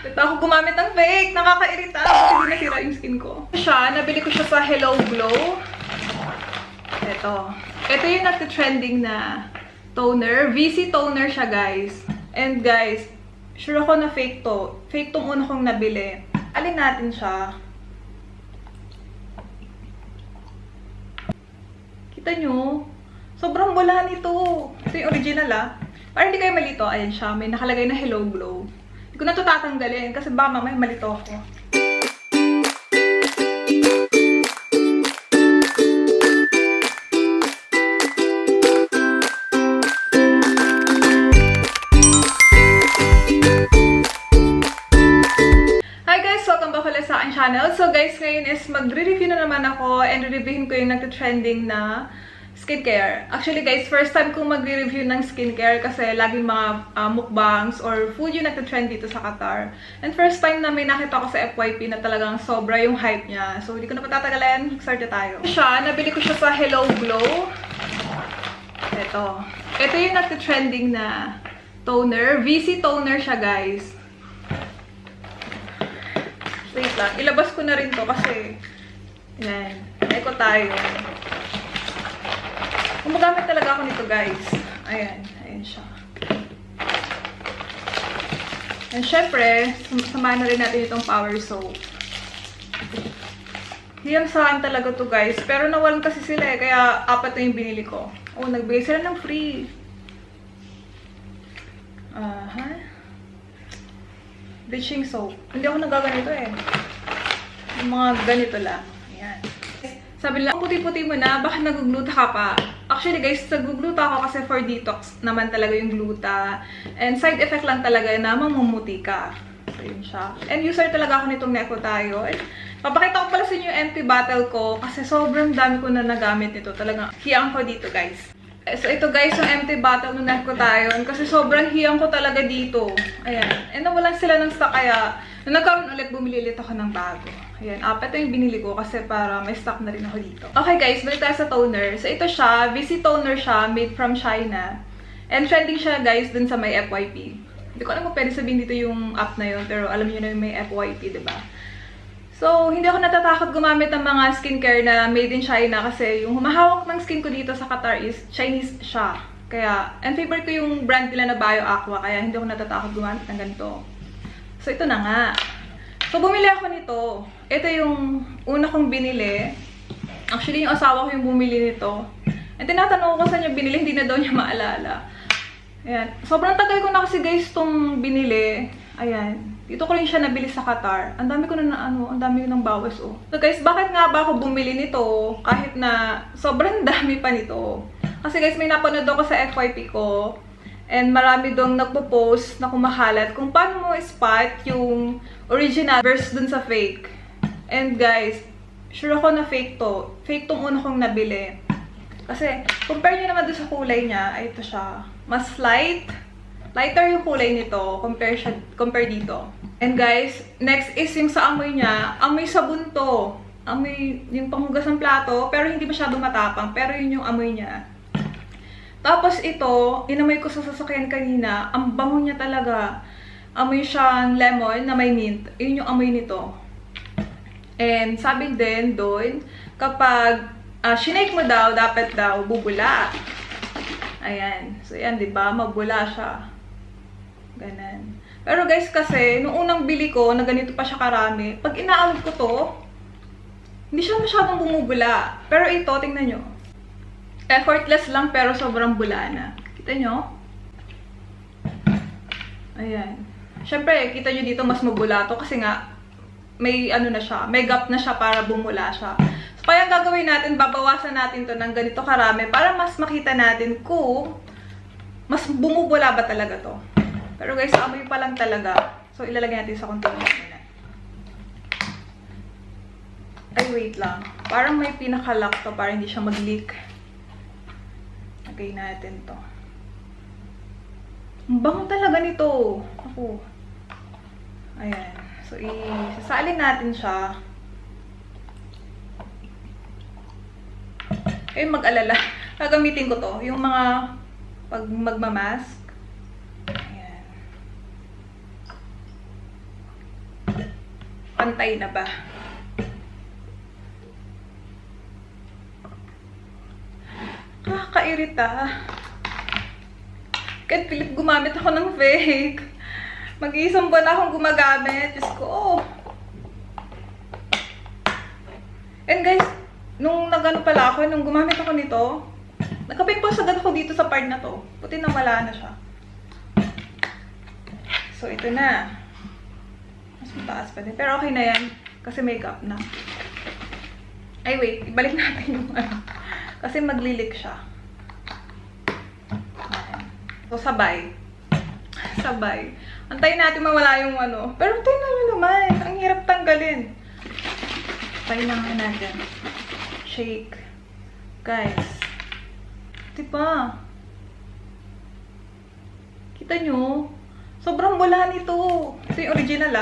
Ito ako gumamit ng fake. Nakakairita. Kasi hindi nasira yung skin ko. Nabili ko siya sa Hello Glow. Ito yung nagte-trending na toner. VC toner siya, guys. And guys, sure ako na fake to. Fake tong una kong nabili. Alin natin siya. Kita nyo? Sobrang bula nito. Ito yung original Para hindi kayo malito, ayan siya. May nakalagay na Hello Glow. Hindi ko na ito tatanggalin kasi baka mamaya malito ako. Hi guys! Welcome back ulit sa aking channel. So guys, ngayon is magre-review na naman ako and re-reviewin ko yung nagte-trending na skincare. Actually guys, first time kong magre-review ng skincare kasi laging mga mukbangs or food yung nagte-trend dito sa Qatar. And first time na may nakita ko sa FYP na talagang sobra yung hype niya. So hindi ko na patatagalin, start na tayo. Nabili ko siya sa Hello Glow. Ito yung nagte-trending na toner. VC toner siya guys. Wait lang, ilabas ko na rin to kasi yan, eko tayo. Gumagamit talaga ako nito guys. Ayan siya. And syempre, samahan na rin natin itong power soap. Hiyang saan talaga to guys. Pero nawalan kasi sila kaya apat na yung binili ko. Oh, nagbigay sila ng free. Bleaching soap. Hindi ako nagaganito Yung mga ganito lang. Ayan. Sabi nila, puti-puti mo na, baka nagugluta ka pa. Actually guys, nagugluta ako kasi for detox naman talaga yung gluta. And side effect lang talaga na mamumuti ka. So yun siya. And user talaga ako nitong Neko tayo. And papakita ko pala sa inyo yung empty bottle ko kasi sobrang dami ko na nagamit nito. Talagang hiyang ko dito guys. So ito guys, yung empty bottle ng Neko tayo. Kasi sobrang hiyang ko talaga dito. Ayan. And nawalan sila ng stock kaya nung nagkaroon ulit, bumili ulit ako ng bago. Ayan, apat na yung binili ko kasi para may stock na rin ako dito. Okay guys, balik tayo sa toner. So ito siya, VC toner siya, made from China. And trending siya guys dun sa may FYP. Hindi ko alam kung pwede sabihin dito yung app na yun, pero alam niyo na yung may FYP, diba? So, hindi ako natatakot gumamit ng mga skincare na made in China kasi yung humahawak ng skin ko dito sa Qatar is Chinese siya. Kaya, and favorite ko yung brand nila na Bio Aqua, kaya hindi ako natatakot gumamit ng ganito. So, ito na nga. So, bumili ako nito. Ito yung una kong binili. Actually, yung asawa ko yung bumili nito. And tinatanong ko saan niya binili, hindi na daw niya maalala. Ayan. Sobrang tagal ko na kasi guys itong binili. Ayan. Dito ko rin siya nabili sa Qatar. Ang dami ko na ang dami ng bawas So guys, bakit nga ba ako bumili nito kahit na sobrang dami pa nito? Kasi guys, may napanood ako sa FYP ko. And marami doong nagpo-post na kumakalat kung paano mo spot yung original versus dun sa fake. And guys, sure ako na fake to. Fake tong una kong nabili. Kasi, compare nyo naman dun sa kulay niya, ay ito siya. Mas lighter yung kulay nito compare dito. And guys, next is yung sa amoy niya. Amoy sabon to. Amoy yung panghugas ng plato, pero hindi masyadong matapang. Pero yun yung amoy niya. Tapos ito, inamoy ko sa sasakyan kanina. Ang bango niya talaga. Amoy siyang lemon na may mint. Yun yung amoy nito. And sabi din doon, kapag shinake mo daw, dapat daw bubula. Ayan. So yan, diba? Mabula siya. Ganon. Pero guys, kasi, nung unang bili ko, na ganito pa siya karami, pag inaalog ko to, hindi siya masyadong bumubula. Pero ito, tingnan nyo. Effortless lang pero sobrang bula na. Kita nyo? Ayan. Siyempre, kita nyo dito mas mabula to kasi nga may ano na siya, may gap na siya para bumula siya. So, kaya ang gagawin natin, babawasan natin to ng ganito karami para mas makita natin kung mas bumubula ba talaga to. Pero guys, amoy pa lang talaga. So, ilalagay natin sa container muna. Ay, wait lang. Parang may pinaka-lock to para hindi siya mag-leak. Lagay natin to. Ang bango talaga nito. Ako. Ayan. So, isasalin natin siya. Kayo mag-alala. Gagamitin ko to. Yung mga pag magmamask. Ayan. Pantay na ba? Kakairita. Kahit pilit gumamit ako ng fake. Mag-iisang buwan akong gumagamit. Diyos ko. And guys, nung nagano pala ako, nung gumamit ako nito, nagka-pimples agad ako dito sa part na to. Puti na wala na siya. So, ito na. Mas mataas pa din. Pero okay na yan. Kasi makeup na. Ay, wait. Ibalik natin yung ano. Kasi maglilik siya. Ayan. So, sabay. Sabay. Antayin natin mawala yung ano. Pero tingnan nyo naman. Ang hirap tanggalin. Antayin lang natin. Shake. Guys. Diba? Kita nyo? Sobrang wala nito. Ito yung original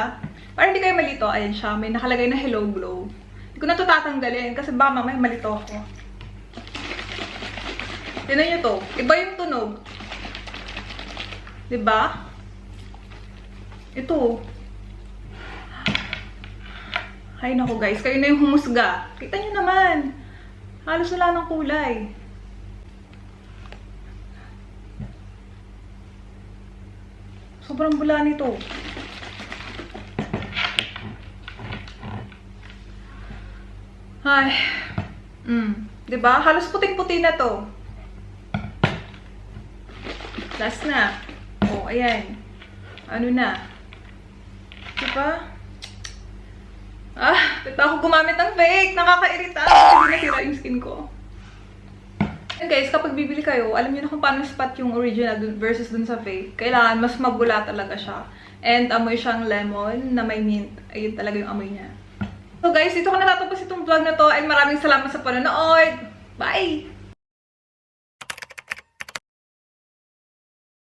Para hindi kayo malito. Ayan siya. May nakalagay na Hello Glow. Hindi ko na ito tatanggalin. Kasi baka mamaya malito ako. Tignan nyo to. Iba yung tunog. Diba? Ito. Ay naku guys. Kayo na yung humusga. Kita nyo naman. Halos wala ng kulay. Sobrang bula nito. Ay. Diba? Halos puting-puti na to. Last na. Oh, ayan. Ano na? Diba? Ito ako gumamit ng fake. Nakakairita. Kasi nasira yung skin ko. And guys, kapag bibili kayo, alam niyo na kung paano spot yung original versus dun sa fake. Kailangan mas mabula talaga siya. And amoy siyang lemon na may mint. Ayun talaga yung amoy niya. So guys, dito ko natatapos itong vlog na to. And maraming salamat sa panonood. Bye!